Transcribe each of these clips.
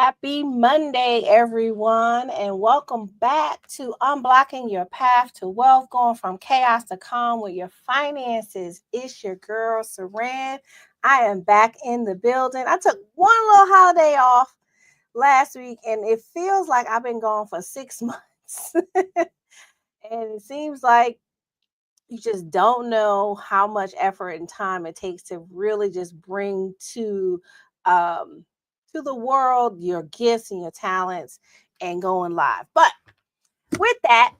Happy Monday, everyone, and welcome back to Unblocking Your Path to Wealth, going from chaos to calm with your finances. It's your girl, Saran. I am back in the building. I took one little holiday off last week, and it feels like I've been gone for 6 months. And it seems like you just don't know how much effort and time it takes to really just bring um to the world your gifts and your talents and going live. But with that,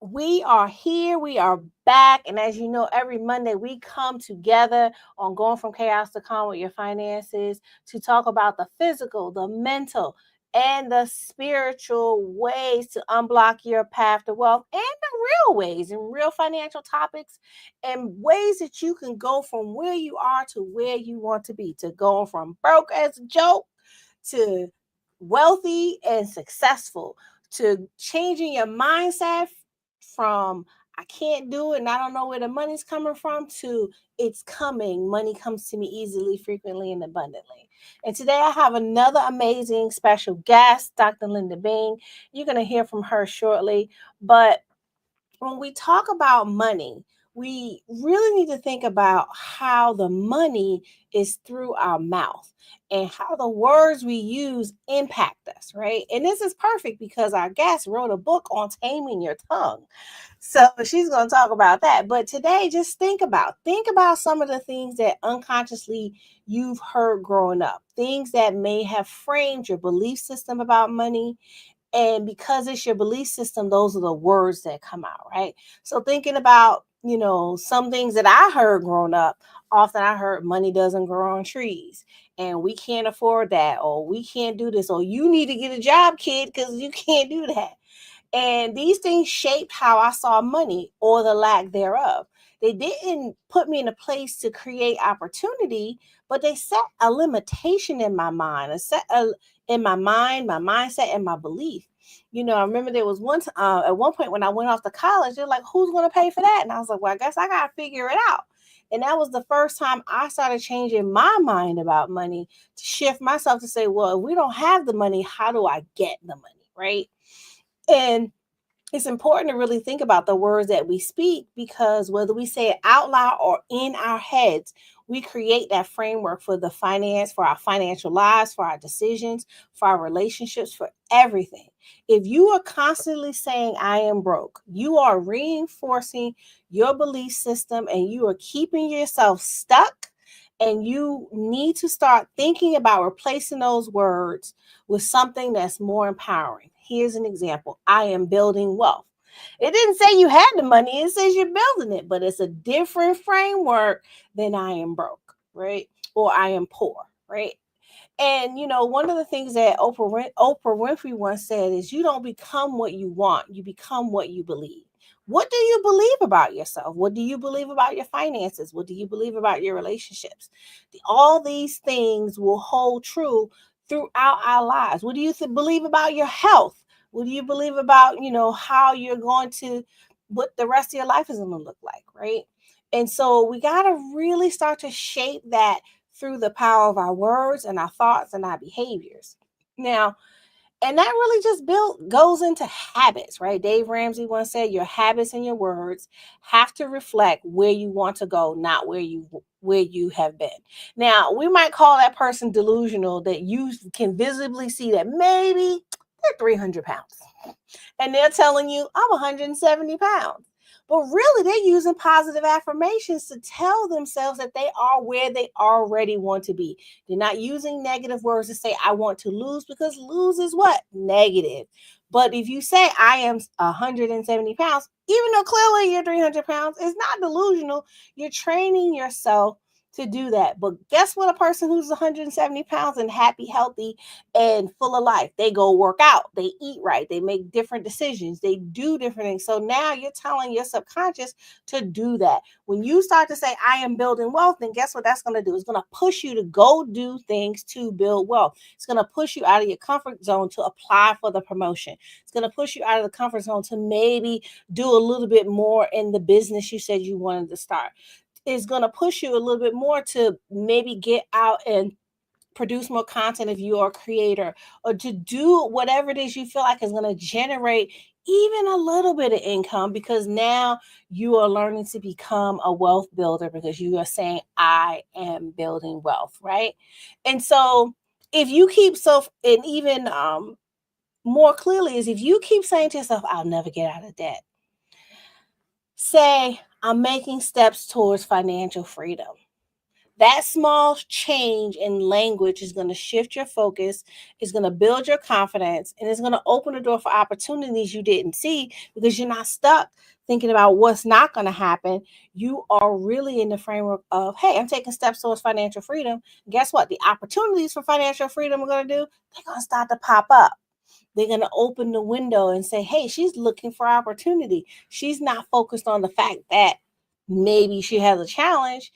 we are here, we are back, and as you know, every Monday we come together on Going from Chaos to Calm with your finances to talk about the physical, the mental, and the spiritual ways to unblock your path to wealth, and the real ways and real financial topics and ways that you can go from where you are to where you want to be, to going from broke as a joke to wealthy and successful, to changing your mindset from I can't do it and I don't know where the money's coming from to it's coming. Money comes to me easily, frequently, and abundantly. And today I have another amazing special guest, Dr. Linda Bing. You're going to hear from her shortly. But when we talk about money, we really need to think about how the money is through our mouth and how the words we use impact us, right? And this is perfect because our guest wrote a book on taming your tongue. So she's going to talk about that. But today, just think about some of the things that unconsciously you've heard growing up, things that may have framed your belief system about money, and because it's your belief system, those are the words that come out, right? So thinking about, some things that I heard growing up, often I heard money doesn't grow on trees and we can't afford that, or we can't do this, or you need to get a job, kid, because you can't do that. And these things shaped how I saw money or the lack thereof. They didn't put me in a place to create opportunity, but they set a limitation in my mind, in my mind, my mindset, and my belief. I remember there was at one point when I went off to college, they're like, "Who's going to pay for that?" And I was like, "Well, I guess I got to figure it out." And that was the first time I started changing my mind about money to shift myself to say, "Well, if we don't have the money, how do I get the money?" Right? And it's important to really think about the words that we speak, because whether we say it out loud or in our heads, we create that framework for for our financial lives, for our decisions, for our relationships, for everything. If you are constantly saying, "I am broke," you are reinforcing your belief system and you are keeping yourself stuck. And you need to start thinking about replacing those words with something that's more empowering. Here's an example: I am building wealth. It didn't say you had the money, it says you're building it, but it's a different framework than I am broke, right? Or I am poor, right? And one of the things that Oprah Winfrey once said is, you don't become what you want, you become what you believe. What do you believe about yourself? What do you believe about your finances? What do you believe about your relationships? All these things will hold true throughout our lives. What do you believe about your health? What do you believe about, how you're going to, what the rest of your life is going to look like, right? And so we got to really start to shape that through the power of our words and our thoughts and our behaviors. Now, and that really just goes into habits, right? Dave Ramsey once said, your habits and your words have to reflect where you want to go, not where you have been. Now, we might call that person delusional, that you can visibly see that maybe they're 300 pounds and they're telling you, "I'm 170 pounds." But really, they're using positive affirmations to tell themselves that they are where they already want to be. They're not using negative words to say, "I want to lose," because lose is what? Negative. But if you say, "I am 170 pounds," even though clearly you're 300 pounds, it's not delusional. You're training yourself to do that. But guess what? A person who's 170 pounds and happy, healthy, and full of life, they go work out, they eat right, they make different decisions, they do different things. So now you're telling your subconscious to do that. When you start to say, "I am building wealth," then guess what that's going to do? It's going to push you to go do things to build wealth. It's going to push you out of your comfort zone to apply for the promotion. It's going to push you out of the comfort zone to maybe do a little bit more in the business you said you wanted to start. Is going to push you a little bit more to maybe get out and produce more content if you are a creator, or to do whatever it is you feel like is going to generate even a little bit of income, because now you are learning to become a wealth builder because you are saying, I am building wealth, right? And so if you keep and even more clearly is if you keep saying to yourself, I'll never get out of debt, say, I'm making steps towards financial freedom. That small change in language is going to shift your focus, is going to build your confidence, and it's going to open the door for opportunities you didn't see, because you're not stuck thinking about what's not going to happen. You are really in the framework of, hey, I'm taking steps towards financial freedom. Guess what? The opportunities for financial freedom are going to do, they're going to start to pop up. They're going to open the window and say, hey, she's looking for opportunity. She's not focused on the fact that maybe she has a challenge.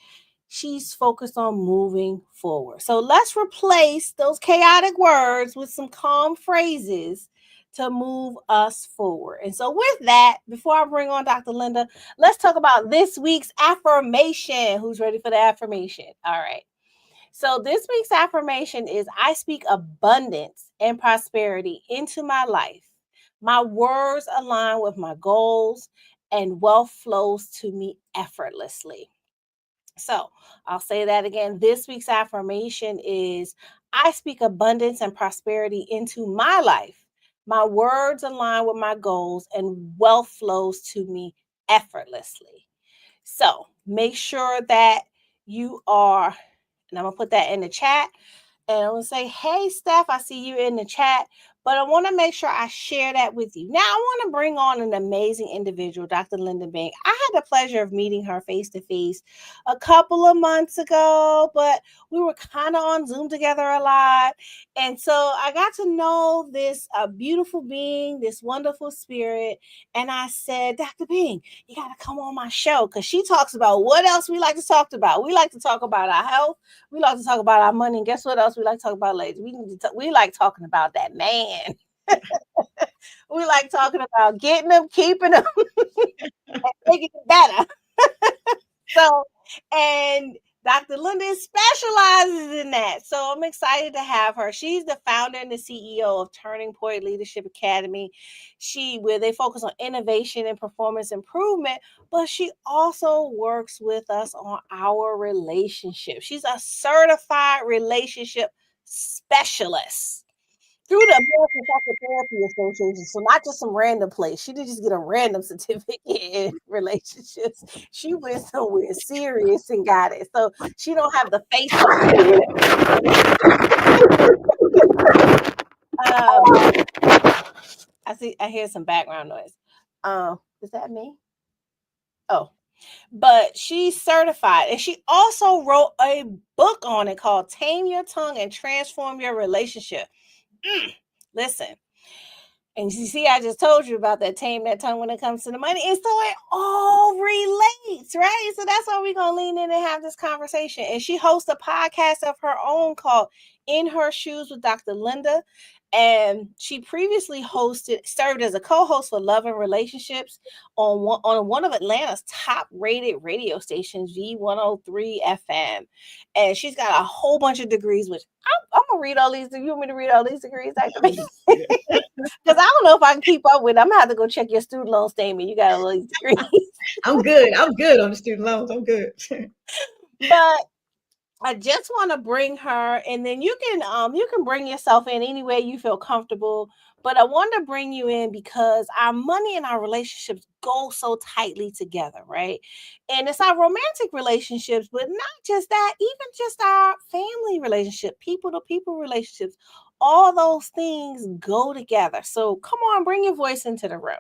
She's focused on moving forward. So let's replace those chaotic words with some calm phrases to move us forward. And so with that, before I bring on Dr. Linda, let's talk about this week's affirmation. Who's ready for the affirmation? All right. So this week's affirmation is, I speak abundance and prosperity into my life. My words align with my goals, and wealth flows to me effortlessly. So I'll say that again. This week's affirmation is, I speak abundance and prosperity into my life. My words align with my goals, and wealth flows to me effortlessly. So make sure that you are, and I'm going to put that in the chat. And I'm going to say, hey, Steph, I see you in the chat, but I want to make sure I share that with you. Now, I want to bring on an amazing individual, Dr. Linda Bank. I had the pleasure of meeting her face to face a couple of months ago, but we were kind of on Zoom together a lot. And so I got to know this beautiful being, this wonderful spirit. And I said, Dr. Bing, you got to come on my show, because she talks about what else we like to talk about. We like to talk about our health. We like to talk about our money. And guess what else we like to talk about, ladies? We like talking about that man. We like talking about getting them, keeping them, and making it better. So, and Dr. Linda specializes in that. So I'm excited to have her. She's the founder and the CEO of Turning Point Leadership Academy. Where they focus on innovation and performance improvement, but she also works with us on our relationship. She's a certified relationship specialist through the American Psychotherapy Association. So not just some random place. She didn't just get a random certificate in relationships. She went somewhere serious and got it. So she don't have the Facebook. I hear some background noise. Is that me? Oh, but she's certified, and she also wrote a book on it called Tame Your Tongue and Transform Your Relationship. Listen. And you see, I just told you about that, tame that tongue when it comes to the money. And so it all relates, right? So that's why we're going to lean in and have this conversation. And she hosts a podcast of her own called In Her Shoes with Dr. Linda. And she previously served as a co-host for Love and Relationships on one of Atlanta's top rated radio stations, V103 FM. And she's got a whole bunch of degrees, which I'm going to read all these. You want me to read all these degrees, Dr. B? Because I don't know if I can keep up with it. I'm going to have to go check your student loan statement. You got all these degrees. I'm good on the student loans. I'm good. But I just want to bring her, and then you can bring yourself in any way you feel comfortable. But I want to bring you in because our money and our relationships go so tightly together, right? And it's our romantic relationships, but not just that, even just our family relationship, people to people relationships, all those things go together. So come on, bring your voice into the room.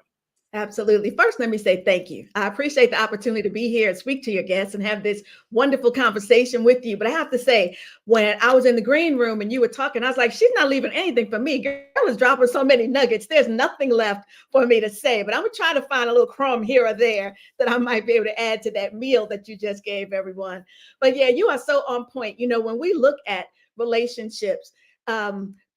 Absolutely. First, let me say thank you. I appreciate the opportunity to be here and speak to your guests and have this wonderful conversation with you. But I have to say, when I was in the green room and you were talking, I was like, she's not leaving anything for me. Girl is dropping so many nuggets. There's nothing left for me to say, but I'm trying to find a little crumb here or there that I might be able to add to that meal that you just gave everyone. But yeah, you are so on point. You know, when we look at relationships,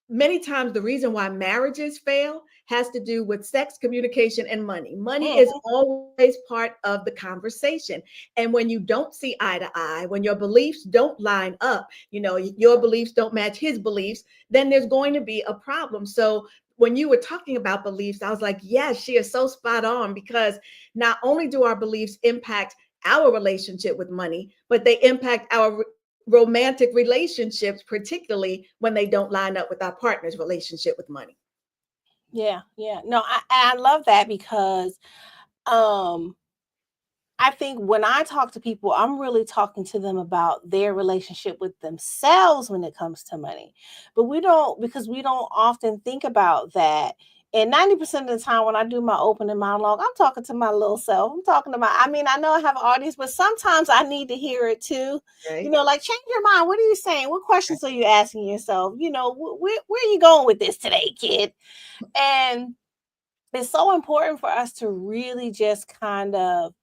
many times the reason why marriages fail has to do with sex, communication, and money. Money is Mhm. always part of the conversation. And when you don't see eye to eye, when your beliefs don't line up, your beliefs don't match his beliefs, then there's going to be a problem. So when you were talking about beliefs, I was like, yes, she is so spot on, because not only do our beliefs impact our relationship with money, but they impact our romantic relationships, particularly when they don't line up with our partner's relationship with money. Yeah, yeah. No, I love that because um I think when I talk to people, I'm really talking to them about their relationship with themselves when it comes to money. But because we don't often think about that. And 90% of the time when I do my opening monologue, I'm talking to my little self. I'm talking to I mean, I know I have an audience, but sometimes I need to hear it too. Right. Like, change your mind. What are you saying? What questions are you asking yourself? Where are you going with this today, kid? And it's so important for us to really just kind of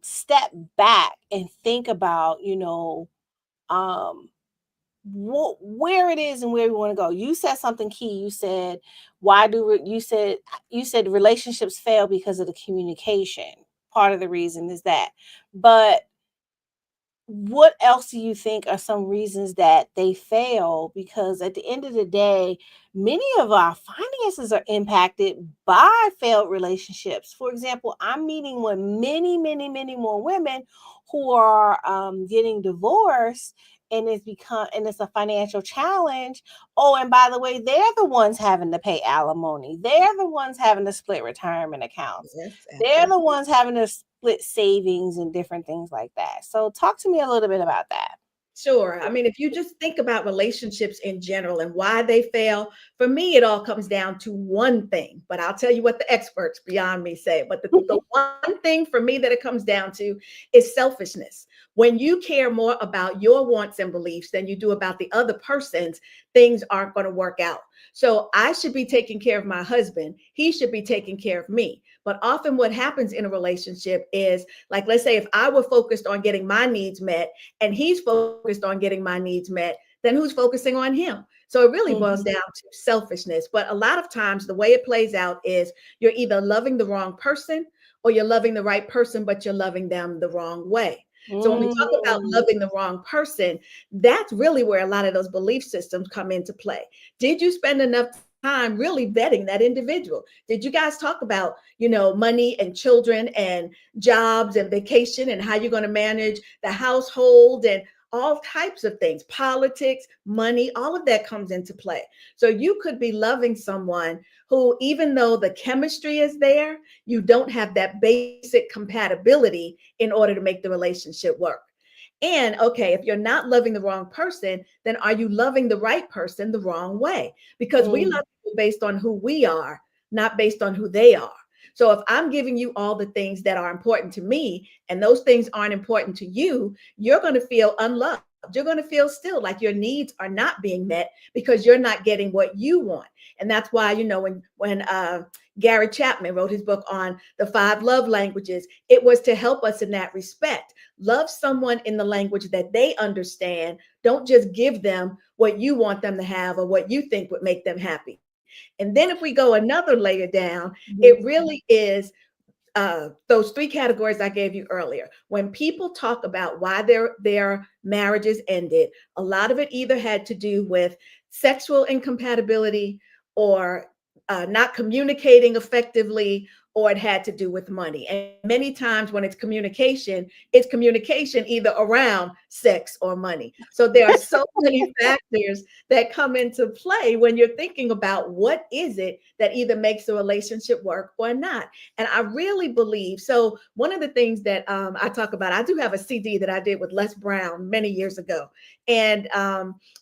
step back and think about, um, where it is and where we want to go. You said something key. You said, you said relationships fail because of the communication. Part of the reason is that, but what else do you think are some reasons that they fail? Because at the end of the day, many of our finances are impacted by failed relationships. For example, I'm meeting with many, many, many more women who are getting divorced, and it's a financial challenge. Oh, and by the way, they're the ones having to pay alimony. They're the ones having to split retirement accounts. Yes, They're the absolutely. ones having to split savings and different things like that. So talk to me a little bit about that. Sure. I mean, if you just think about relationships in general and why they fail, for me, it all comes down to one thing. But I'll tell you what the experts beyond me say. But the one thing for me that it comes down to is selfishness. When you care more about your wants and beliefs than you do about the other person's, things aren't going to work out. So I should be taking care of my husband. He should be taking care of me. But often what happens in a relationship is, like, let's say if I were focused on getting my needs met and he's focused on getting my needs met, then who's focusing on him? So it really boils Mhm. down to selfishness. But a lot of times, the way it plays out is you're either loving the wrong person or you're loving the right person, but you're loving them the wrong way. So when we talk about Mm. loving the wrong person, that's really where a lot of those belief systems come into play. Did you spend enough time really vetting that individual? Did you guys talk about, money and children and jobs and vacation and how you're going to manage the household and all types of things, politics, money, all of that comes into play. So you could be loving someone who, even though the chemistry is there, you don't have that basic compatibility in order to make the relationship work. And okay, if you're not loving the wrong person, then are you loving the right person the wrong way? Because we Mm. love people based on who we are, not based on who they are. So if I'm giving you all the things that are important to me and those things aren't important to you, you're going to feel unloved. You're going to feel still like your needs are not being met because you're not getting what you want. And that's why, when Gary Chapman wrote his book on the 5 love languages, it was to help us in that respect. Love someone in the language that they understand. Don't just give them what you want them to have or what you think would make them happy. And then if we go another layer down, it Mhm. really is those 3 categories I gave you earlier. When people talk about why their marriages ended, a lot of it either had to do with sexual incompatibility or not communicating effectively, or it had to do with money. And many times when it's communication either around sex or money. So there are so many factors that come into play when you're thinking about what is it that either makes the relationship work or not. And I really believe so. One of the things that I talk about, I do have a CD that I did with Les Brown many years ago. And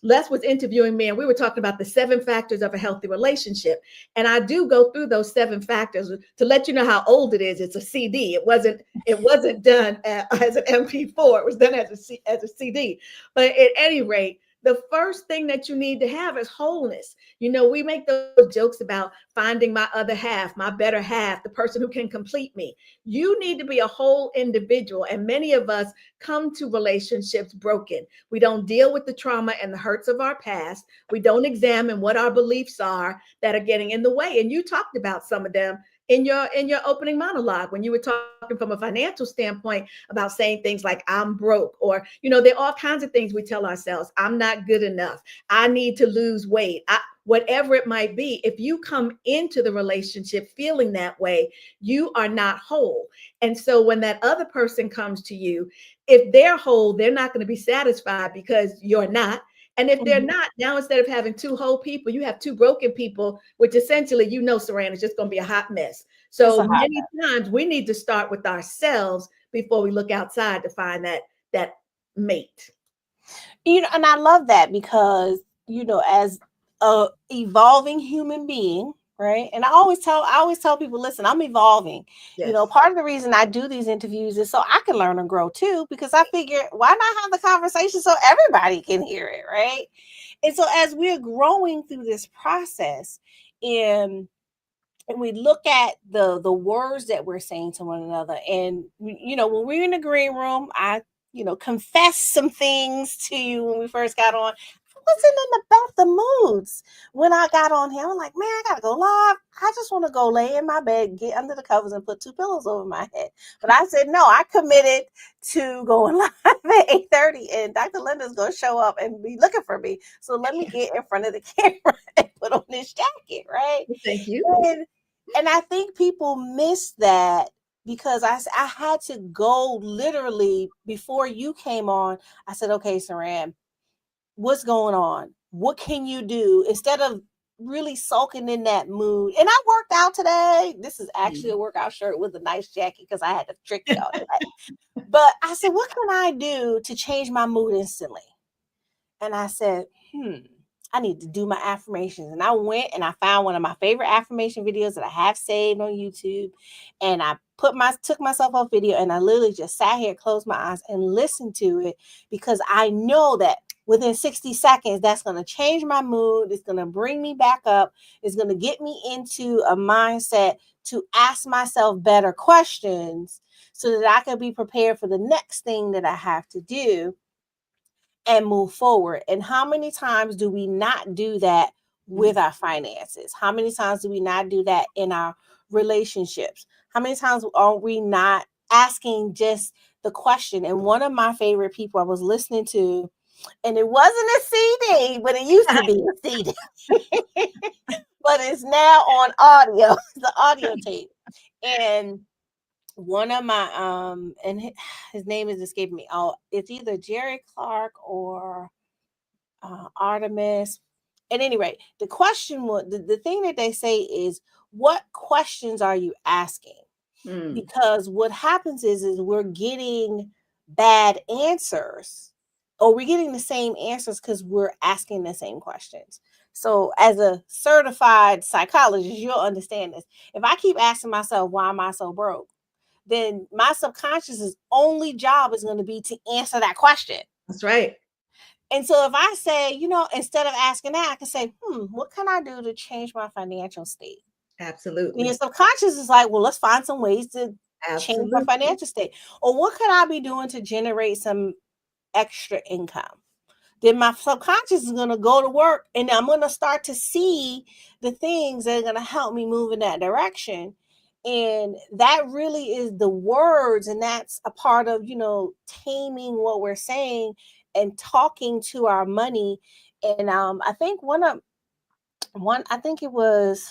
Les was interviewing me, and we were talking about the 7 factors of a healthy relationship. And I do go through those 7 factors to let you know how old it is. It's a CD. It wasn't done as an MP4. It was done as a CD. But at any rate, the first thing that you need to have is wholeness. We make those jokes about finding my other half, my better half, the person who can complete me. You need to be a whole individual. And many of us come to relationships broken. We don't deal with the trauma and the hurts of our past. We don't examine what our beliefs are that are getting in the way. And you talked about some of them in your opening monologue when you were talking from a financial standpoint about saying things like I'm broke, or there are all kinds of things we tell ourselves. I'm not good enough. I need to lose weight. Whatever it might be, if you come into the relationship feeling that way, you are not whole. And so when that other person comes to you, if they're whole, they're not going to be satisfied because you're not. And if they're not, now instead of having two whole people, you have two broken people, which essentially, Saran, is just going to be a hot mess. It's So a hot many times we need to start with ourselves before we look outside to find that mate. And I love that because, as a evolving human being, right? And I always tell people, listen, I'm evolving. Yes. Part of the reason I do these interviews is so I can learn and grow too, because I figure why not have the conversation so everybody can hear it, right? And so as we're growing through this process, and we look at the words that we're saying to one another, and when we're in the green room, I confess some things to you when we first got on. I wasn't in the moods when I got on here. I'm like, man, I gotta go live. I just want to go lay in my bed, get under the covers, and put two pillows over my head. But I said no. I committed to going live at 8:30, and Dr. Linda's gonna show up and be looking for me. So let me get in front of the camera and put on this jacket, right? Thank you. And I think people miss that because I had to go literally before you came on. I said, okay, Saran, what's going on? What can you do instead of really sulking in that mood? And I worked out today. This is actually a workout shirt with a nice jacket because I had to trick y'all today. But I said, what can I do to change my mood instantly? And I said, I need to do my affirmations. And I went and I found one of my favorite affirmation videos that I have saved on YouTube. And I took myself off video, and I literally just sat here, closed my eyes, and listened to it, because I know that within 60 seconds, that's going to change my mood. It's going to bring me back up. It's going to get me into a mindset to ask myself better questions so that I can be prepared for the next thing that I have to do and move forward. And how many times do we not do that with our finances? How many times do we not do that in our relationships? How many times are we not asking just the question? And one of my favorite people I was listening to, and it wasn't a CD, but it used to be a CD, but it's now on audio, the audio tape. And one of my and his name is escaping me. Oh, it's either Jerry Clark or Artemis. At any rate, the question was the thing that they say is, what questions are you asking? Because what happens is we're getting bad answers, or we're getting the same answers because we're asking the same questions. So as a certified psychologist, you'll understand this. If I keep asking myself, why am I so broke? Then my subconscious's only job is going to be to answer that question. That's right. And so if I say, instead of asking that, I can say, what can I do to change my financial state? And your Absolutely. subconscious is like, well, let's find some ways to change my Absolutely. financial state. Or what could I be doing to generate some extra income? Then my subconscious is going to go to work, and I'm going to start to see the things that are going to help me move in that direction. And that really is the words. And that's a part of, taming what we're saying and talking to our money. And I think I think it was,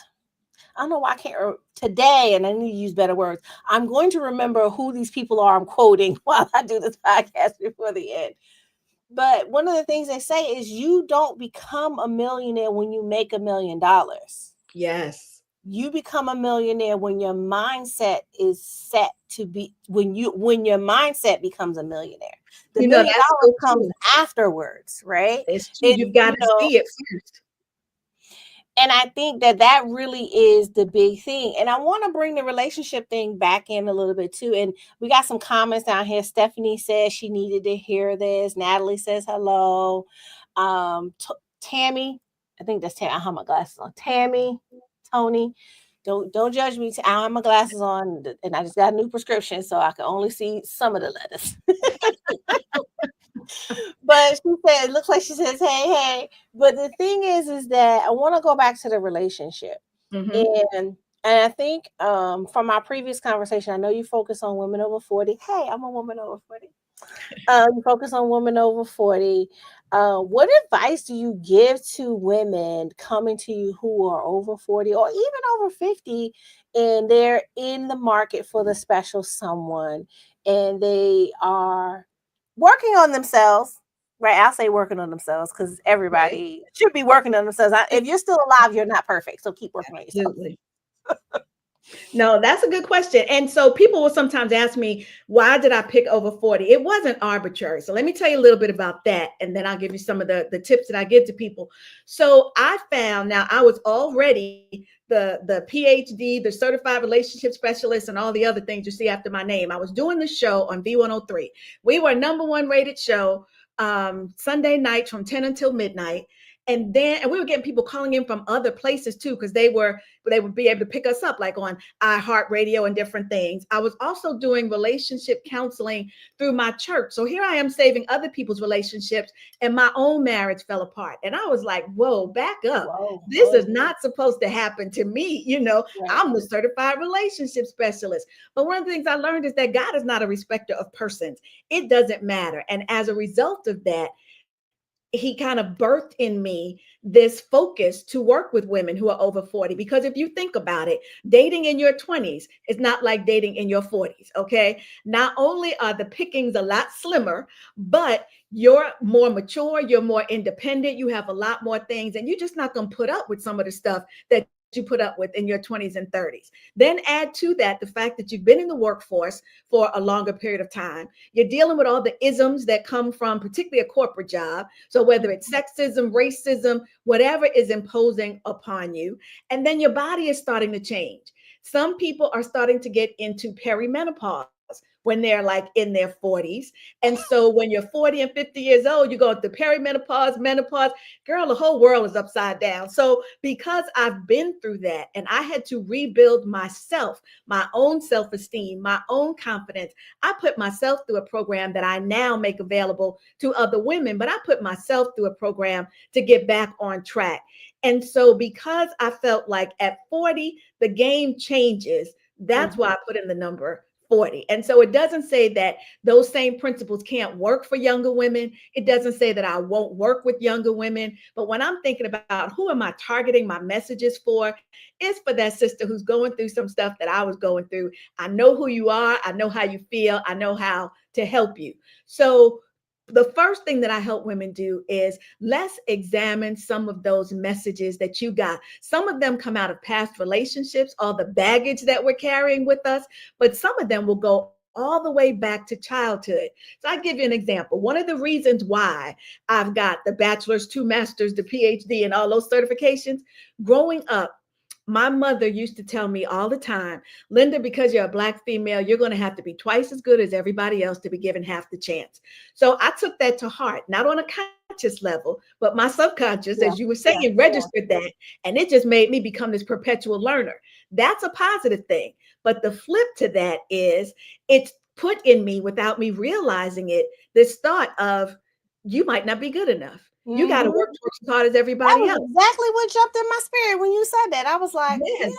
I don't know why I can't today, and I need to use better words. I'm going to remember who these people are I'm quoting while I do this podcast before the end. But one of the things they say is you don't become a millionaire when you make $1 million. Yes. You become a millionaire when your mindset is set to be, when your mindset becomes a millionaire. The $1 million That's so comes true. afterwards, right? It's true. And You've got to see it first. And I think that really is the big thing. And I want to bring the relationship thing back in a little bit too. And we got some comments down here. Stephanie says she needed to hear this. Natalie says hello. Tammy, I think that's Tammy. I have my glasses on. Tammy, Tony, don't judge me. I have my glasses on, and I just got a new prescription, so I can only see some of the letters. But she said, it looks like she says, "Hey, hey." But the thing is that I want to go back to the relationship, Mm-hmm. and and I think from our previous conversation, I know you focus on women over 40. Hey, I'm a woman over 40. You focus on women over 40. What advice do you give to women coming to you who are over 40 or even over 50 and they're in the market for the special someone and they are working on themselves? Right, I'll say working on themselves because Right. everybody should be working on themselves. If you're still alive, you're not perfect, so keep working on yourself. Absolutely. No, that's a good question. And so people will sometimes ask me, why did I pick over 40? It wasn't arbitrary. So let me tell you a little bit about that. And then I'll give you some of the tips that I give to people. So I found now I was already the PhD, the certified relationship specialist, and all the other things you see after my name. I was doing the show on V103. We were a #1 rated show Sunday nights from 10 until midnight. And we were getting people calling in from other places too, because they would be able to pick us up like on iHeartRadio and different things. I was also doing relationship counseling through my church. So here I am saving other people's relationships, and my own marriage fell apart. And I was like, whoa, back up. Whoa, This is whoa, not supposed to happen to me. You know, right. I'm the certified relationship specialist. But one of the things I learned is that God is not a respecter of persons. It doesn't matter. And as a result of that, he kind of birthed in me this focus to work with women who are over 40. Because if you think about it, dating in your 20s is not like dating in your 40s. Okay. Not only are the pickings a lot slimmer, but you're more mature, you're more independent, you have a lot more things, and you're just not going to put up with some of the stuff that you put up with in your 20s and 30s. Then add to that the fact that you've been in the workforce for a longer period of time. You're dealing with all the isms that come from particularly a corporate job. So whether it's sexism, racism, whatever is imposing upon you, and then your body is starting to change. Some people are starting to get into perimenopause when they're like in their 40s. And so when you're 40 and 50 years old, you go into perimenopause, menopause, girl, the whole world is upside down. So because I've been through that and I had to rebuild myself, my own self-esteem, my own confidence, I put myself through a program that I now make available to other women, but I put myself through a program to get back on track. And so because I felt like at 40, the game changes, that's why Mhm. I put in the number 40. And so it doesn't say that those same principles can't work for younger women. It doesn't say that I won't work with younger women. But when I'm thinking about who am I targeting my messages for, it's for that sister who's going through some stuff that I was going through. I know who you are. I know how you feel. I know how to help you. So the first thing that I help women do is let's examine some of those messages that you got. Some of them come out of past relationships, all the baggage that we're carrying with us, but some of them will go all the way back to childhood. So I give you an example. One of the reasons why I've got the bachelor's, two masters, the PhD, and all those certifications, growing up, my mother used to tell me all the time, Linda, because you're a Black female, you're going to have to be twice as good as everybody else to be given half the chance. So I took that to heart, not on a conscious level, but my subconscious, as you Yeah, were saying, yeah, yeah. registered that. And it just made me become this perpetual learner. That's a positive thing. But the flip to that is it's put in me without me realizing it, this thought of, you might not be good enough. You got to Mhm. work twice as hard as That everybody was else. exactly what jumped in my spirit when you said that. I was like, Yes. baby,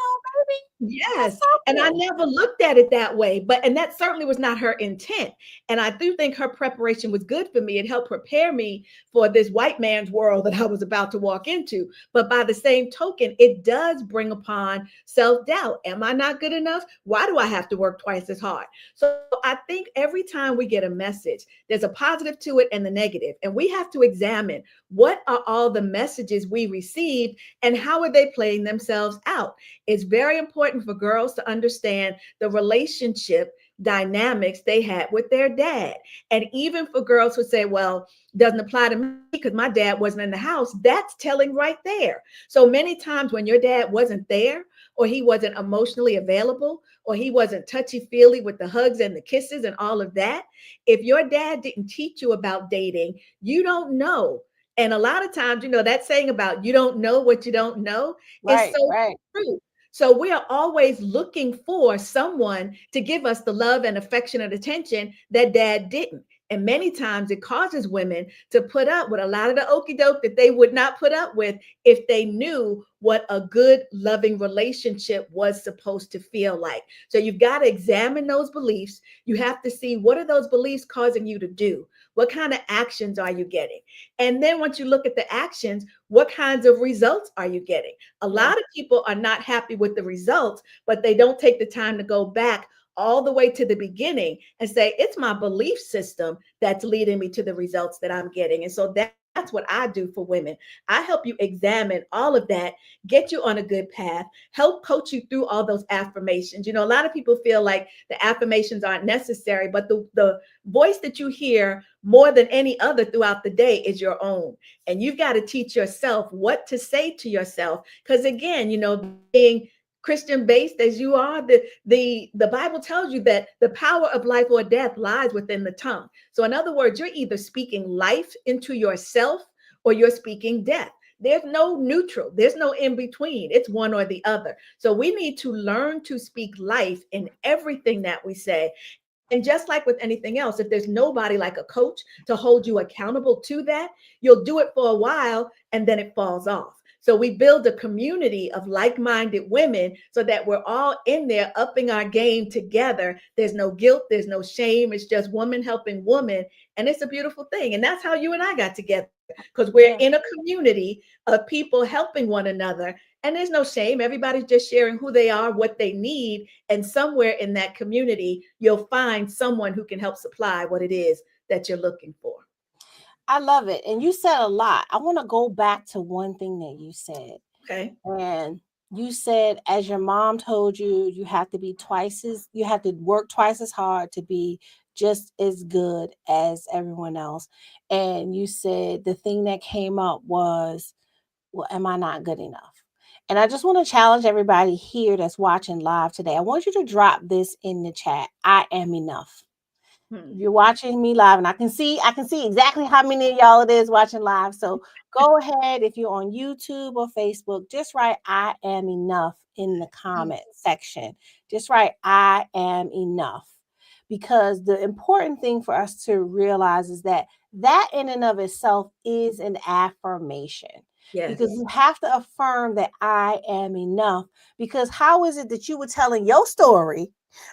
that's Yes. And I something. never looked at it that way, and that certainly was not her intent. And I do think her preparation was good for me. It helped prepare me for this white man's world that I was about to walk into. But by the same token, it does bring upon self-doubt. Am I not good enough? Why do I have to work twice as hard? So I think every time we get a message, there's a positive to it and the negative. And we have to examine what are all the messages we received and how are they playing themselves out. It's very important for girls to understand the relationship dynamics they had with their dad. And even for girls who say, well, doesn't apply to me because my dad wasn't in the house, that's telling right there. So many times when your dad wasn't there, or he wasn't emotionally available, or he wasn't touchy feely with the hugs and the kisses and all of that, if your dad didn't teach you about dating, you don't know And a lot of times, that saying about you don't know what you don't know is Right, so right. true. So we are always looking for someone to give us the love and affection and attention that dad didn't. And many times it causes women to put up with a lot of the okey doke that they would not put up with if they knew what a good, loving relationship was supposed to feel like. So you've got to examine those beliefs. You have to see, what are those beliefs causing you to do? What kind of actions are you getting? And then once you look at the actions, what kinds of results are you getting? A Yeah. lot of people are not happy with the results, but they don't take the time to go back all the way to the beginning and say, it's my belief system that's leading me to the results that I'm getting. And so that's what I do for women. I help you examine all of that, get you on a good path, help coach you through all those affirmations. A lot of people feel like the affirmations aren't necessary, but the voice that you hear more than any other throughout the day is your own. And you've got to teach yourself what to say to yourself. Because again, being Christian based as you are, the Bible tells you that the power of life or death lies within the tongue. So in other words, you're either speaking life into yourself or you're speaking death. There's no neutral. There's no in between. It's one or the other. So we need to learn to speak life in everything that we say. And just like with anything else, if there's nobody like a coach to hold you accountable to that, you'll do it for a while and then it falls off. So we build a community of like-minded women so that we're all in there upping our game together. There's no guilt, there's no shame. It's just woman helping woman. And it's a beautiful thing. And that's how you and I got together, because we're Yeah. in a community of people helping one another. And there's no shame. Everybody's just sharing who they are, what they need. And somewhere in that community, you'll find someone who can help supply what it is that you're looking for. I love it. And you said a lot. I want to go back to one thing that you said. Okay. And you said, as your mom told you, you have to work twice as hard to be just as good as everyone else. And you said the thing that came up was, well, am I not good enough? And I just want to challenge everybody here that's watching live today. I want you to drop this in the chat. I am enough. Hmm. You're watching me live, and I can see exactly how many of y'all it is watching live. So go ahead, if you're on YouTube or Facebook, just write I am enough in the comment section. Just write I am enough. Because the important thing for us to realize is that in and of itself is an affirmation. Because Yes. you have to affirm that I am enough. Because how is it that you were telling your story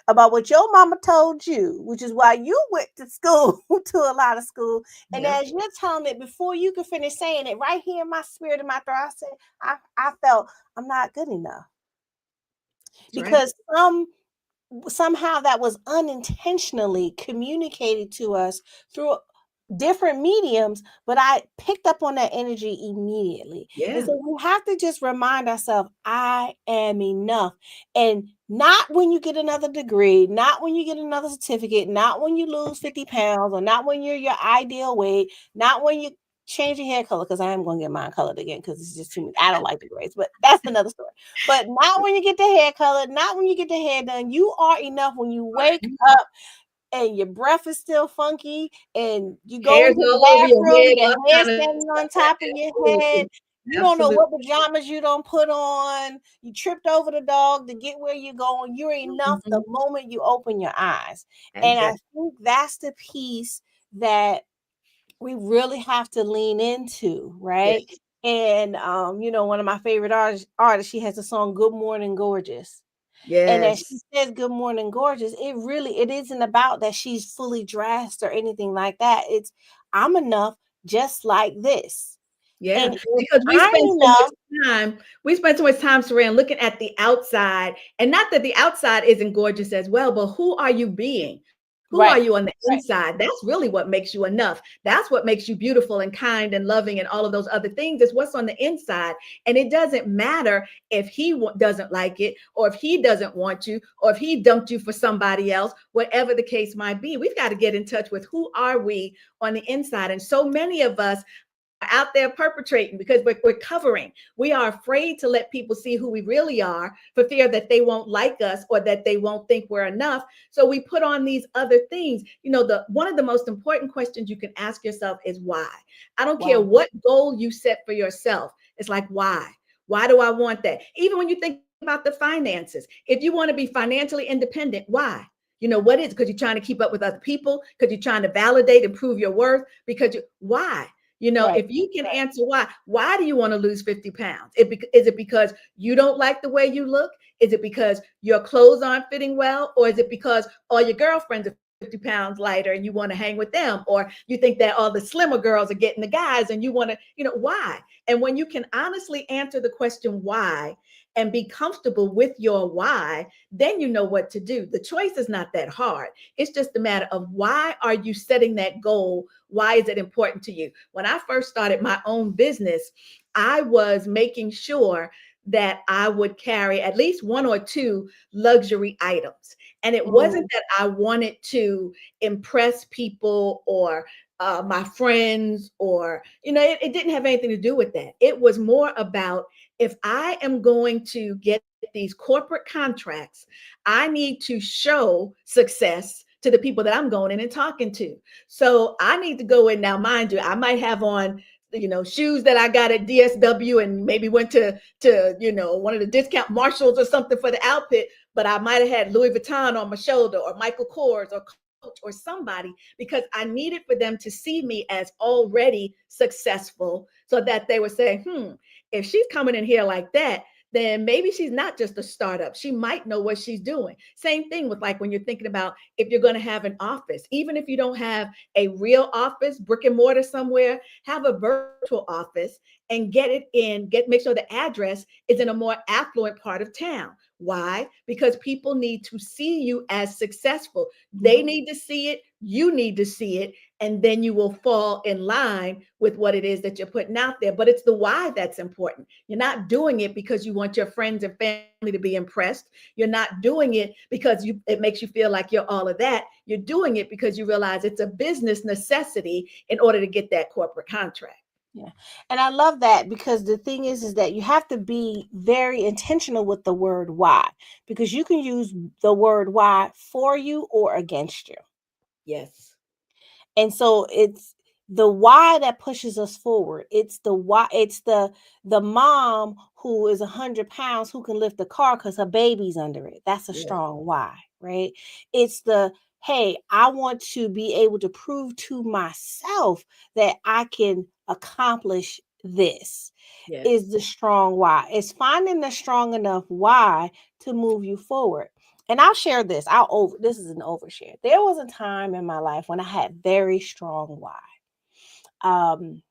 about what your mama told you, which is why you went to school, to a lot of school. And Yep. as you're telling it, before you could finish saying it, right here in my spirit, in my throat, I said, I felt I'm not good enough. That's right. Because somehow that was unintentionally communicated to us through different mediums, but I picked up on that energy immediately. And Yeah. so we have to just remind ourselves, I am enough. And not when you get another degree, not when you get another certificate, not when you lose 50 pounds, or not when you're your ideal weight, not when you change your hair color, because I am going to get mine colored again because it's just too many. I don't like the grays, but that's another story. But not when you get the hair colored, not when you get the hair done. You are enough when you wake Right. up and your breath is still funky and you go Hairs into the all over your bathroom, head, your all hair kind of standing stuff. on top of your head. Absolutely. You don't know Absolutely. what pajamas you don't put on. You tripped over the dog to get where you're going. You're enough the Mhm. moment you open your eyes. And I Exactly. think that's the piece that we really have to lean into, right? Yes. And one of my favorite artists, she has a song "Good Morning Gorgeous." And as she Yes. says, "Good morning, gorgeous," it isn't about that she's fully dressed or anything like that. It's I'm enough just like this. Yeah, And if because I'm enough, we spend so much time, Saran, looking at the outside, and not that the outside isn't gorgeous as well, but who are you being? Who are you right, on the right. inside? That's really what makes you enough. That's what makes you beautiful and kind and loving and all of those other things is what's on the inside. And it doesn't matter if doesn't like it, or if he doesn't want you, or if he dumped you for somebody else, whatever the case might be. We've got to get in touch with who are we on the inside. And so many of us out there perpetrating because we're covering. We are afraid to let people see who we really are for fear that they won't like us or that they won't think we're enough. So we put on these other things. The one of the most important questions you can ask yourself is why. I don't care Wow. what goal you set for yourself. It's like, why? Why do I want that? Even when you think about the finances, if you want to be financially independent, why? What is, because you're trying to keep up with other people, because you're trying to validate and prove your worth, why? Right. If you can answer why do you want to lose 50 pounds? Is it because you don't like the way you look? Is it because your clothes aren't fitting well? Or is it because all your girlfriends are 50 pounds lighter and you want to hang with them? Or you think that all the slimmer girls are getting the guys and you want to, why? And when you can honestly answer the question why and be comfortable with your why, then you know what to do. The choice is not that hard. It's just a matter of why are you setting that goal? Why is it important to you? When I first started my own business, I was making sure that I would carry at least one or two luxury items. And it wasn't Mm, that I wanted to impress people or my friends, or, it didn't have anything to do with that. It was more about, if I am going to get these corporate contracts, I need to show success to the people that I'm going in and talking to. So I need to go in. Now, mind you, I might have on, shoes that I got at DSW and maybe went to one of the discount Marshalls or something for the outfit, but I might have had Louis Vuitton on my shoulder, or Michael Kors or Coach or somebody, because I needed for them to see me as already successful, so that they would say, if she's coming in here like that, then maybe she's not just a startup. She might know what she's doing. Same thing with, like, when you're thinking about if you're going to have an office, even if you don't have a real office, brick and mortar somewhere, have a virtual office and get it in, make sure the address is in a more affluent part of town. Why? Because people need to see you as successful. They mhm. need to see it. You need to see it. And then you will fall in line with what it is that you're putting out there. But it's the why that's important. You're not doing it because you want your friends and family to be impressed. You're not doing it because it makes you feel like you're all of that. You're doing it because you realize it's a business necessity in order to get that corporate contract. Yeah. And I love that, because the thing is that you have to be very intentional with the word why, because you can use the word why for you or against you. Yes. And so it's the why that pushes us forward. It's the why. It's the mom who is 100 pounds who can lift the car because her baby's under it. That's a Yes. strong why, right? It's the, hey, I want to be able to prove to myself that I can accomplish this, is Yes. the strong why. It's finding the strong enough why to move you forward. And I'll share this. This is an overshare. There was a time in my life when I had very strong why. Um,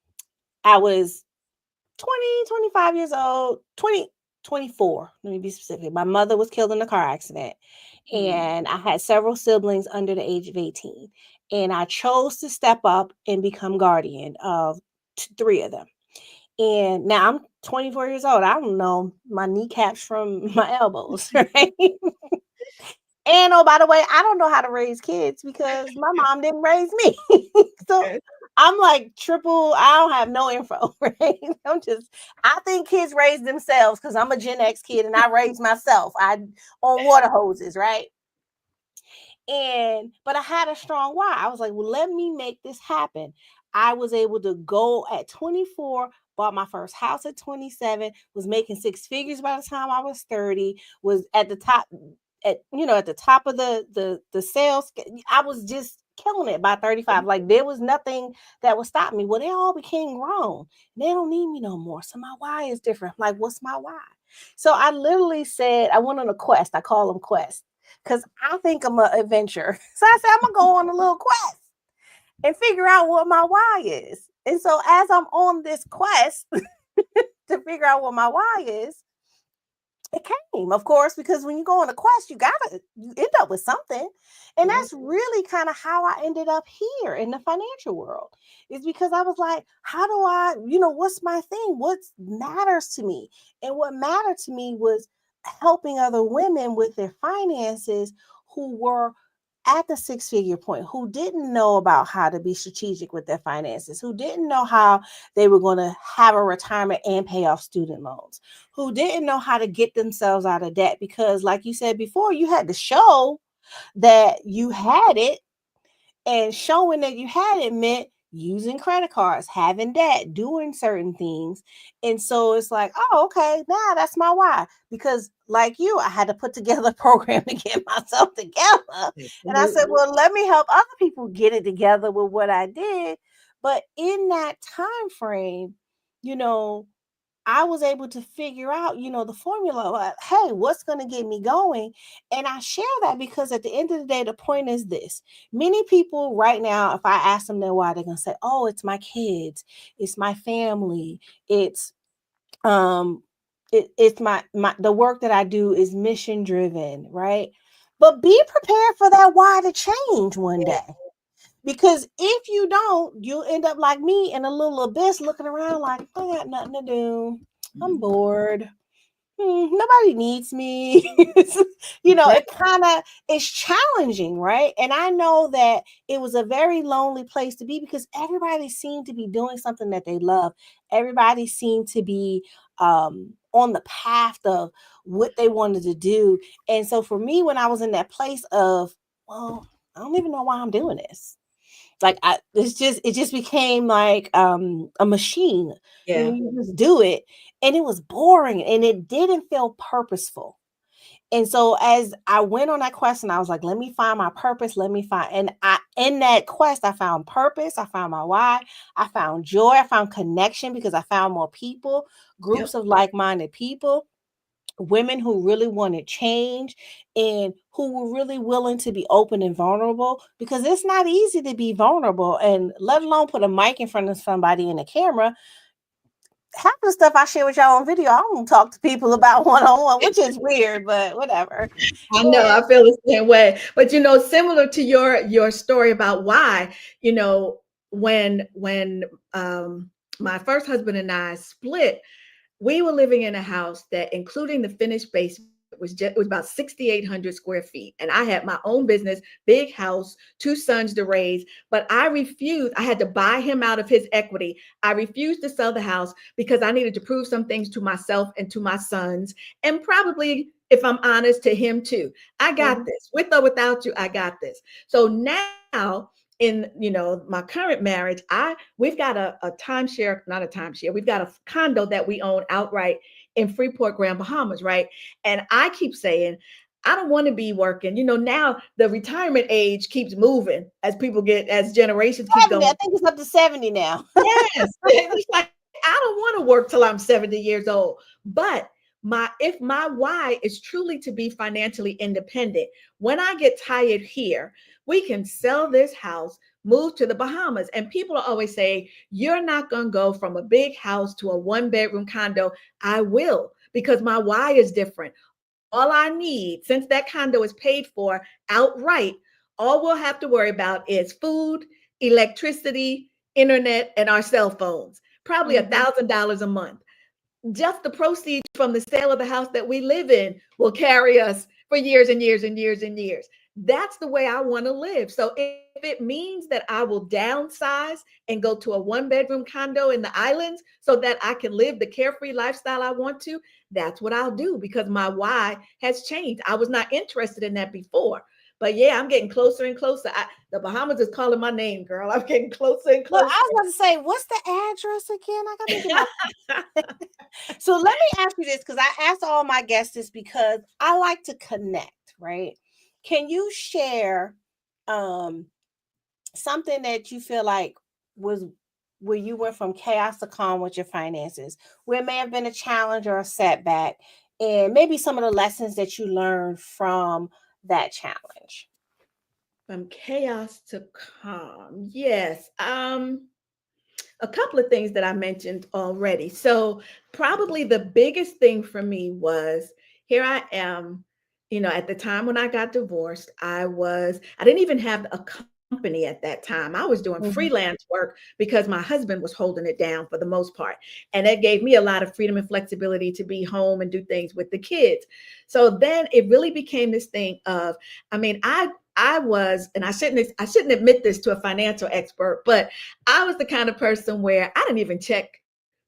I was 20, 25 years old, 20, 24. Let me be specific. My mother was killed in a car accident, Mm. and I had several siblings under the age of 18. And I chose to step up and become guardian of three of them. And now I'm 24 years old. I don't know my kneecaps from my elbows, right? And oh, by the way, I don't know how to raise kids because my mom didn't raise me. So Yes. I'm like triple, I don't have no info, right? I think kids raise themselves because I'm a Gen X kid and I raised myself. I on water hoses, right? But I had a strong why. I was like, well, let me make this happen. I was able to go at 24, bought my first house at 27, was making six figures by the time I was 30, was at the top, at the top of the sales. I was just killing it by 35. Like, there was nothing that would stop me. Well, they all became grown. They don't need me no more. So my why is different. I'm like, what's my why? So I literally said, I went on a quest. I call them quests because I think I'm an adventurer. So I said, I'm going to go on a little quest and figure out what my why is. And so as I'm on this quest to figure out what my why is, it came, of course, because when you go on a quest, you end up with something. And Yes. that's really kind of how I ended up here in the financial world. Is because I was like, how do I, what's my thing? What matters to me? And what mattered to me was helping other women with their finances who were at the six-figure point, who didn't know about how to be strategic with their finances, who didn't know how they were going to have a retirement and pay off student loans, who didn't know how to get themselves out of debt, because like you said before, you had to show that you had it, and showing that you had it meant using credit cards, having debt, doing certain things. And so it's like, oh, okay, now that's my why. Because like you, I had to put together a program to get myself together. And I said, Absolutely. well, let me help other people get it together with what I did. But in that time frame, you know, I was able to figure out, the formula. Hey, what's going to get me going? And I share that because at the end of the day, the point is this. Many people right now, if I ask them their why, they're going to say, oh, it's my kids, it's my family, it's um it's my the work that I do is mission driven, right? But be prepared for that why to change one Yeah. day. Because if you don't, you'll end up like me in a little abyss looking around like, I got nothing to do. I'm Mhm. bored. Nobody needs me. It Exactly. kind of is challenging, right? And I know that it was a very lonely place to be because everybody seemed to be doing something that they love. Everybody seemed to be on the path of what they wanted to do. And so for me, when I was in that place of, well, I don't even know why I'm doing this, like it just became like a machine. Yeah. You just do it, and it was boring and it didn't feel purposeful. And so as I went on that quest and I was like, let me find my purpose, let me find, and I in that quest I found purpose, I found my why, I found joy, I found connection because I found more people, groups Yep. of like-minded people, women who really wanted change and who were really willing to be open and vulnerable, because it's not easy to be vulnerable and let alone put a mic in front of somebody in a camera. Half the stuff I share with y'all on video, I don't talk to people about one-on-one, which is weird, but whatever. I know, And I feel the same way. But similar to your story about why, when my first husband and I split, we were living in a house that, including the finished basement, was about 6,800 square feet, and I had my own business, big house, two sons to raise. But I refused. I had to buy him out of his equity. I refused to sell the house because I needed to prove some things to myself and to my sons, and probably, if I'm honest, to him too. I got mhm, this, with or without you. I got this. So now, in my current marriage, we've got a timeshare, not a timeshare, we've got a condo that we own outright in Freeport, Grand Bahamas, right? And I keep saying, I don't want to be working. Now the retirement age keeps moving as generations keep 70, I going. think it's up to 70 now. Yes. It's like, I don't want to work till I'm 70 years old. But if my why is truly to be financially independent, when I get tired here, we can sell this house, move to the Bahamas. And people are always saying, you're not going to go from a big house to a one-bedroom condo. I will, because my why is different. All I need, since that condo is paid for outright, all we'll have to worry about is food, electricity, internet, and our cell phones. Probably Mhm. $1,000 a month. Just the proceeds from the sale of the house that we live in will carry us for years and years and years and years. That's the way I want to live. So if it means that I will downsize and go to a one-bedroom condo in the islands so that I can live the carefree lifestyle I want to, that's what I'll do, because my why has changed. I was not interested in that before. But yeah, I'm getting closer and closer. The Bahamas is calling my name, girl. I'm getting closer and Look, closer. I was about to say, what's the address again? I gotta get my So let me ask you this, because I asked all my guests this because I like to connect, right? Can you share um something that you feel like was where you went from chaos to calm with your finances, where it may have been a challenge or a setback, and maybe some of the lessons that you learned from that challenge? From chaos to calm. Yes. A couple of things that I mentioned already. So, probably the biggest thing for me was, here I am, at the time when I got divorced, I didn't even have a company at that time. I was doing Mhm. freelance work because my husband was holding it down for the most part. And that gave me a lot of freedom and flexibility to be home and do things with the kids. So then it really became this thing of, I mean, I was, and I shouldn't admit this to a financial expert, but I was the kind of person where I didn't even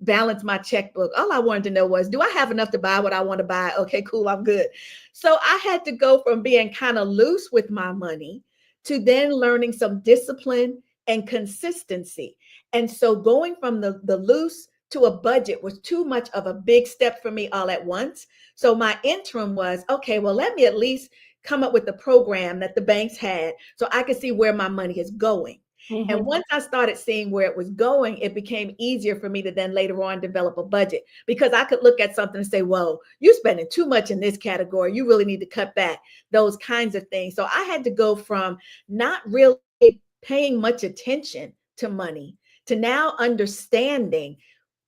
balance my checkbook. All I wanted to know was, do I have enough to buy what I want to buy? Okay, cool, I'm good. So I had to go from being kind of loose with my money to then learning some discipline and consistency. And so going from the loose to a budget was too much of a big step for me all at once. So my interim was, okay, well, let me at least come up with the program that the banks had so I could see where my money is going. And Mm-hmm. once I started seeing where it was going, it became easier for me to then later on develop a budget, because I could look at something and say, whoa, you're spending too much in this category. You really need to cut back, those kinds of things. So I had to go from not really paying much attention to money to now understanding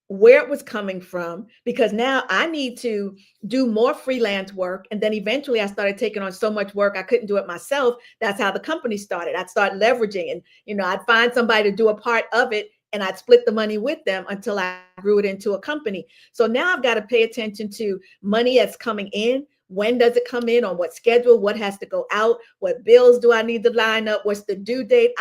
where it was coming from, because now I need to do more freelance work. And then eventually I started taking on so much work I couldn't do it myself. That's how the company started. I'd start leveraging, and I'd find somebody to do a part of it, and I'd split the money with them until I grew it into a company. So now I've got to pay attention to money that's coming in. When does it come in? On what schedule? What has to go out? What bills do I need to line up? What's the due date?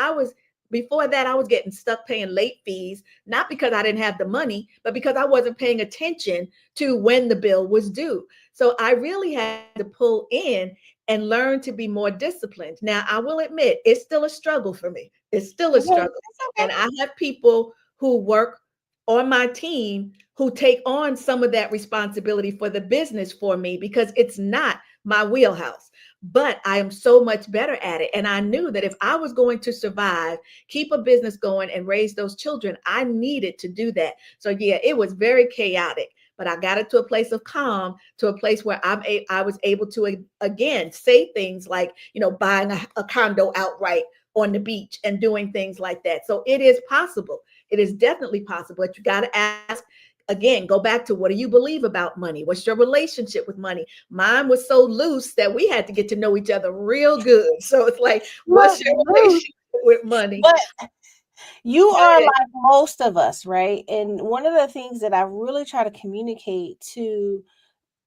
Before that, I was getting stuck paying late fees, not because I didn't have the money, but because I wasn't paying attention to when the bill was due. So I really had to pull in and learn to be more disciplined. Now, I will admit, it's still a struggle for me. It's still a Yeah, struggle. it's okay. And I have people who work on my team who take on some of that responsibility for the business for me, because it's not my wheelhouse. But I am so much better at it. And I knew that if I was going to survive, keep a business going, and raise those children, I needed to do that. So yeah, it was very chaotic, but I got it to a place of calm, to a place where I was able to again say things like, buying a condo outright on the beach and doing things like that. So it is possible. It is definitely possible. But you got to ask again, go back to, what do you believe about money? What's your relationship with money? Mine was so loose that we had to get to know each other real good. So it's like, what's Look, your Ruth, relationship with money? but you Go are ahead. like most of us, right? And one of the things that I really try to communicate to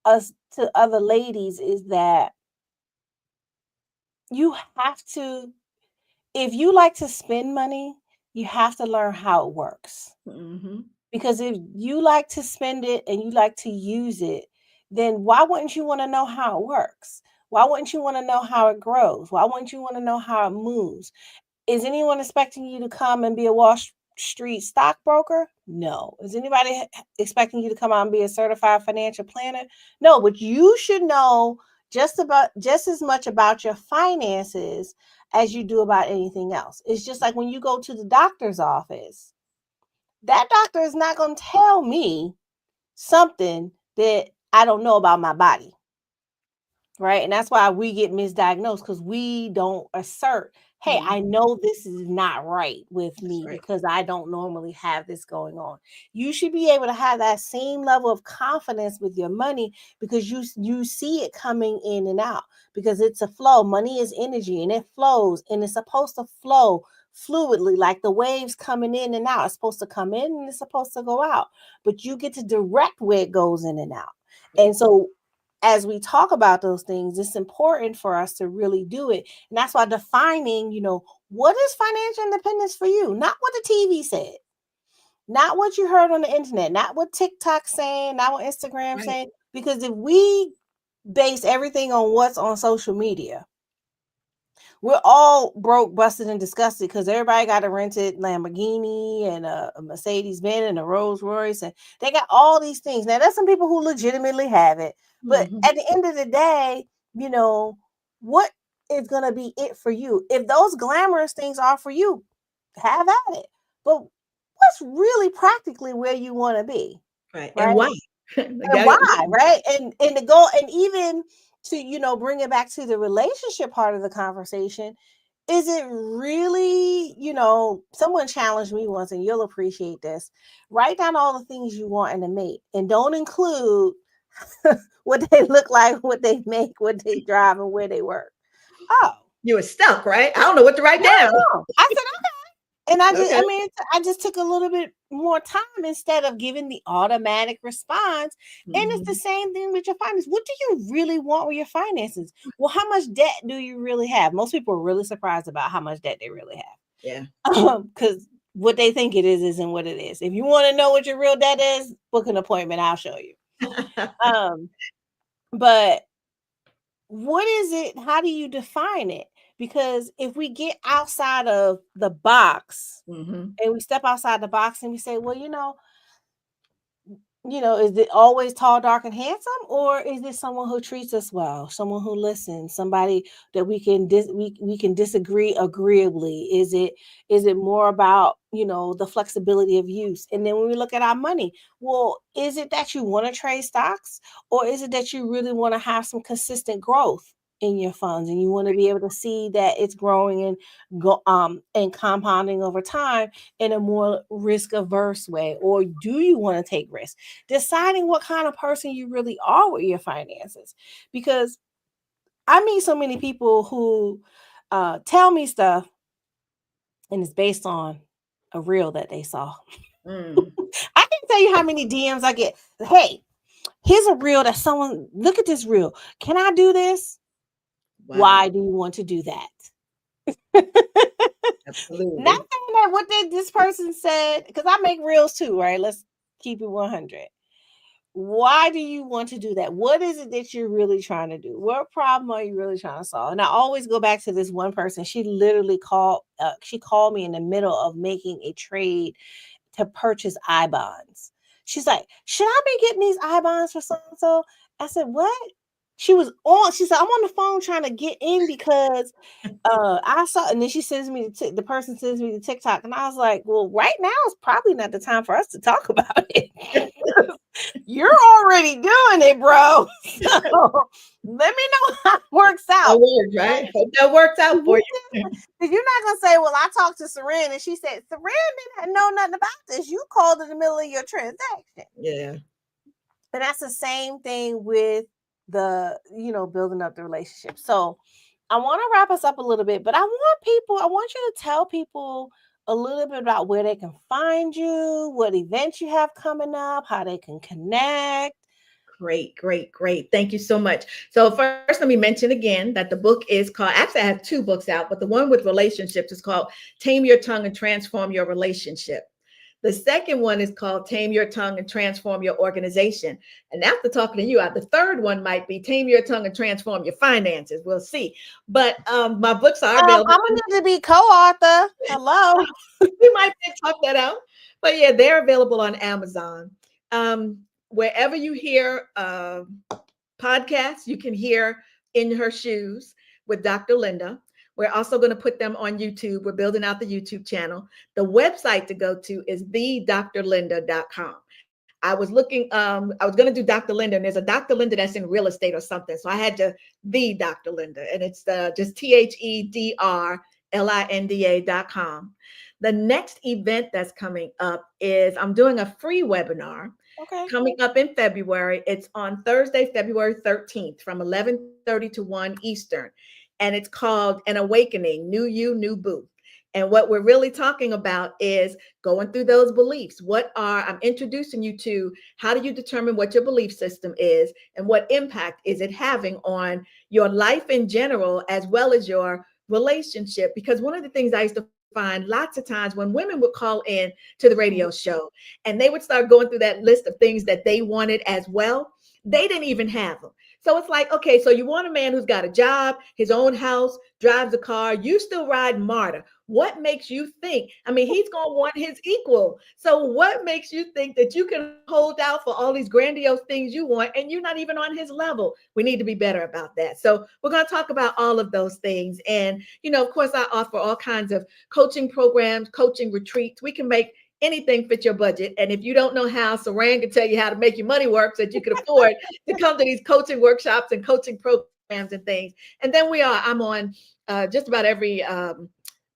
us, to other ladies, is that you have to, if you like to spend money, you have to learn how it works. Mm-hmm. Because if you like to spend it and you like to use it, then why wouldn't you want to know how it works? Why wouldn't you want to know how it grows? Why wouldn't you want to know how it moves? Is anyone expecting you to come and be a Street stockbroker? No. Is anybody expecting you to come out and be a certified financial planner? No, but you should know just as much about your finances as you do about anything else. It's just like when you go to the doctor's office, that doctor is not going to tell me something that I don't know about my body. Right. And that's why we get misdiagnosed, because we don't assert, hey, I Mm-hmm. know this is not right with That's me right. because I don't normally have this going on. You should be able to have that same level of confidence with your money, because you see it coming in and out, because it's a flow. Money is energy, and it flows, and it's supposed to flow fluidly, like the waves coming in and out. It's supposed to come in and it's supposed to go out, but you get to direct where it goes in and out. Yeah. And so as we talk about those things, it's important for us to really do it. And that's why defining, what is financial independence for you? Not what the TV said, not what you heard on the internet, not what TikTok saying, not what Instagram Right. saying. Because if we base everything on what's on social media, we're all broke, busted, and disgusted, because everybody got a rented Lamborghini and a Mercedes Benz and a Rolls Royce, and they got all these things. Now, there's some people who legitimately have it, but Mm-hmm. at the end of the day, what is going to be it for you? If those glamorous things are for you, have at it. But what's really practically where you want to be, Right. And right? why? Like And that- why, right? And to go, and even to bring it back to the relationship part of the conversation, is it really, someone challenged me once, and you'll appreciate this: write down all the things you want in a mate, and don't include what they look like, what they make, what they drive, and where they work. Oh, You were stuck, right? I don't know what to write no, down. no. I said, And Okay. I just took a little bit more time instead of giving the automatic response. And it's the Mhm. same thing with your finances. What do you really want with your finances? Well, how much debt do you really have? Most people are really surprised about how much debt they really Yeah. have. Because what they think it is isn't what it is. If you want to know what your real debt is, book an appointment. I'll show you. Um, but what is it? How do you define it? Because if we get outside of the box Mhm. and we step outside the box and we say, well, is it always tall, dark, and handsome, or is it someone who treats us well, someone who listens, somebody that we can disagree agreeably? Is it more about the flexibility of use? And then when we look at our money, well, is it that you want to trade stocks, or is it that you really want to have some consistent growth in your funds and you want to be able to see that it's growing and and compounding over time in a more risk averse way, or do you want to take risks? Deciding what kind of person you really are with your finances. Because I meet so many people who tell me stuff and it's based on a reel that they saw. Mm. I can tell you how many DMs I get. Hey, here's a reel that someone, look at this reel. Can I do this? Wow. Why do you want to do that? Not Absolutely. saying that this person said, because I make reels too, right? Let's keep it 100. Why do you want to do that? What is it that you're really trying to do? What problem are you really trying to solve? And I always go back to this one person. She literally called me in the middle of making a trade to purchase I bonds. She's like, should I be getting these I bonds for so and so? I said, what? She said, I'm on the phone trying to get in because I saw, and then she sends me the person sends me the TikTok, and I was like, well, right now is probably not the time for us to talk about it. You're already doing it, bro. So let me know how it works That out. works, right? Hope that works out for you. Because you're not gonna say, well, I talked to Saran and she said Saran didn't know nothing about this. You called in the middle of your transaction. Yeah. And that's the same thing with building up the relationship. So I want to wrap us up a little bit, but I want you to tell people a little bit about where they can find you, what events you have coming up, how they can connect. Great, great, great. Thank you so much. So first, let me mention again that the book is called, actually, I have two books out, but the one with relationships is called Tame Your Tongue and Transform Your Relationship. The second one is called Tame Your Tongue and Transform Your Organization. And after talking to you, the third one might be Tame Your Tongue and Transform Your Finances. We'll see. But my books are available. I'm gonna need to be co-author. Hello. We might talk that out. But yeah, they're available on Amazon. Wherever you hear podcasts, you can hear In Her Shoes with Dr. Linda. We're also going to put them on YouTube. We're building out the YouTube channel. The website to go to is thedrlinda.com. I was going to do Dr. Linda, and there's a Dr. Linda that's in real estate or something. So I had to the Dr. Linda, and it's just THEDRLINDA.com. The next event that's coming up is I'm doing a free webinar Okay. coming up in February. It's on Thursday, February 13th from 11:30 to 1 Eastern. And it's called An Awakening, New You, New Boo. And what we're really talking about is going through those beliefs. I'm introducing you to how do you determine what your belief system is and what impact is it having on your life in general, as well as your relationship. Because one of the things I used to find lots of times when women would call in to the radio show and they would start going through that list of things that they wanted as well, they didn't even have them. So it's like, okay, so you want a man who's got a job, his own house, drives a car, you still ride MARTA. What makes you think? I mean, he's going to want his equal. So what makes you think that you can hold out for all these grandiose things you want and you're not even on his level? We need to be better about that. So we're going to talk about all of those things. And, of course, I offer all kinds of coaching programs, coaching retreats. We can make anything fit your budget. And if you don't know how, Saran can tell you how to make your money work so that you can afford to come to these coaching workshops and coaching programs and things. And then I'm on just about every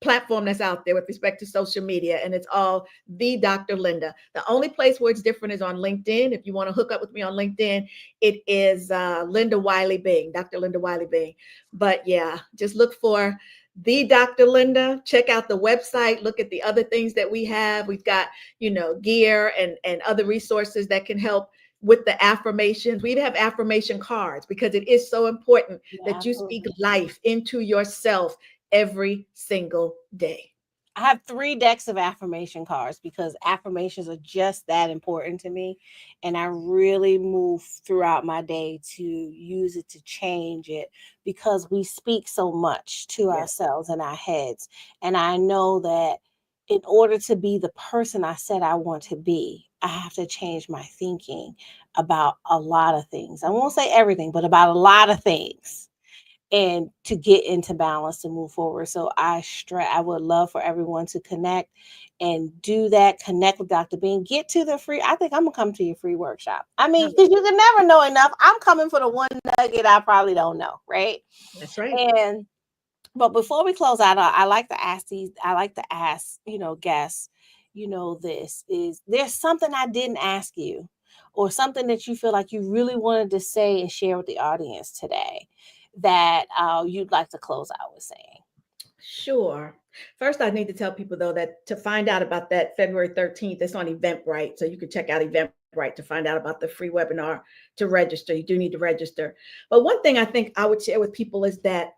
platform that's out there with respect to social media, and it's all the Dr. Linda. The only place where it's different is on LinkedIn. If you want to hook up with me on LinkedIn, it is Linda Wiley Bing, Dr. Linda Wiley Bing. But yeah, just look for the Dr. Linda. Check out the website. Look at the other things that we have. We've got, gear and other resources that can help with the affirmations. We have affirmation cards because it is so important Yeah, that you speak absolutely. life into yourself every single day. I have 3 decks of affirmation cards because affirmations are just that important to me. And I really move throughout my day to use it to change it because we speak so much to Yes. ourselves in our heads. And I know that in order to be the person I said I want to be, I have to change my thinking about a lot of things. I won't say everything, but about a lot of things and to get into balance to move forward. So I would love for everyone to connect and do that. Connect with Dr. Bean. Get to the free. I think I'm gonna come to your free workshop. I mean, because you can never know enough. I'm coming for the one nugget I probably don't know, right? That's right. And but before we close out, I like to ask these. I like to ask, guests. This is there's something I didn't ask you, or something that you feel like you really wanted to say and share with the audience today that you'd like to close out with saying. Sure. First, I need to tell people though that to find out about that February 13th, it's on Eventbrite. So you can check out Eventbrite to find out about the free webinar to register. You do need to register. But one thing I think I would share with people is that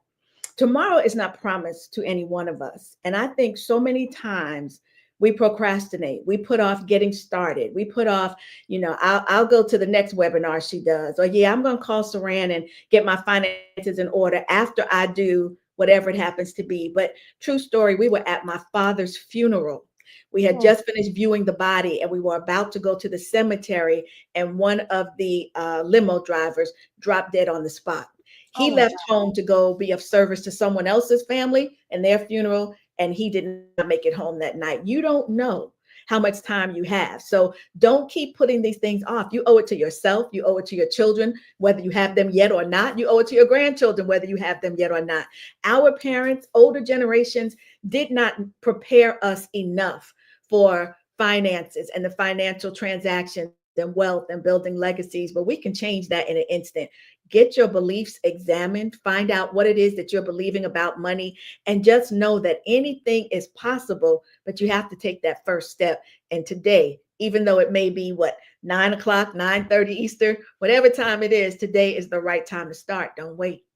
tomorrow is not promised to any one of us. And I think so many times we procrastinate, we put off getting started, we put off, I'll go to the next webinar she does, or yeah, I'm going to call Saran and get my finances in order after I do whatever it happens to be. But true story, we were at my father's funeral. We had Hmm. just finished viewing the body and we were about to go to the cemetery, and one of the limo drivers dropped dead on the spot. Oh He my left God. home to go be of service to someone else's family and their funeral, and he did not make it home that night. You don't know how much time you have. So don't keep putting these things off. You owe it to yourself. You owe it to your children, whether you have them yet or not. You owe it to your grandchildren, whether you have them yet or not. Our parents, older generations, did not prepare us enough for finances and the financial transactions and wealth and building legacies, but we can change that in an instant. Get your beliefs examined, find out what it is that you're believing about money, and just know that anything is possible, but you have to take that first step. And today, even though it may be 9 o'clock, 9:30 Eastern, whatever time it is, today is the right time to start. Don't wait.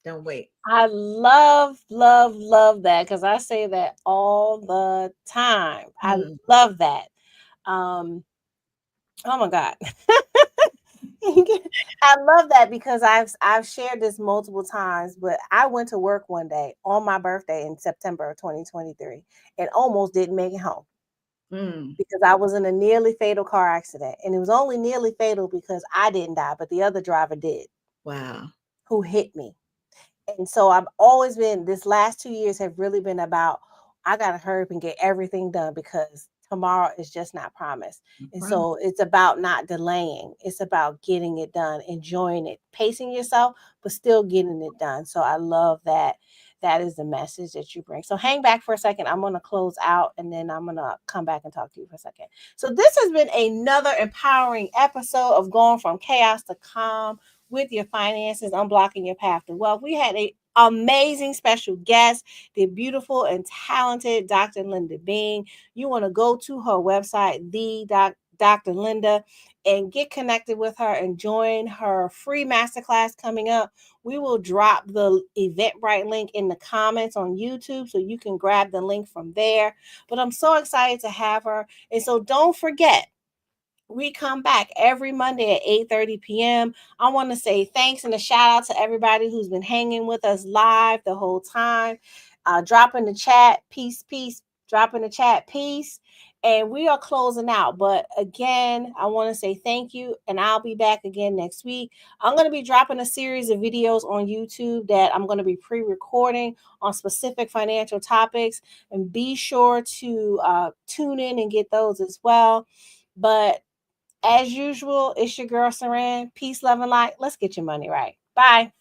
Don't wait. I love, love, love that because I say that all the time. I Mm, love that. Um, oh my God. I love that because I've shared this multiple times, but I went to work one day on my birthday in September of 2023 and almost didn't make it home mm, because I was in a nearly fatal car accident. And it was only nearly fatal because I didn't die, but the other driver did, wow. who hit me. And so I've always been, this last 2 years have really been about, I got to hurry up and get everything done because tomorrow is just not promised. No And problem. so it's about not delaying. It's about getting it done, enjoying it, pacing yourself, but still getting it done. So I love that. That is the message that you bring. So hang back for a second. I'm going to close out and then I'm going to come back and talk to you for a second. So this has been another empowering episode of Going from Chaos to Calm with your finances, unblocking your path to wealth. We had an amazing special guest, the beautiful and talented Dr. Linda Bean. You want to go to her website, Dr. Linda, and get connected with her and join her free masterclass coming up. We will drop the Eventbrite link in the comments on YouTube so you can grab the link from there. But I'm so excited to have her. And so don't forget, we come back every Monday at 8:30 p.m. I want to say thanks and a shout out to everybody who's been hanging with us live the whole time. Drop in the chat, peace, peace. Drop in the chat, peace. And we are closing out. But again, I want to say thank you. And I'll be back again next week. I'm going to be dropping a series of videos on YouTube that I'm going to be pre recording on specific financial topics. And be sure to tune in and get those as well. But as usual, it's your girl Saran. Peace, love, and light. Let's get your money right. Bye.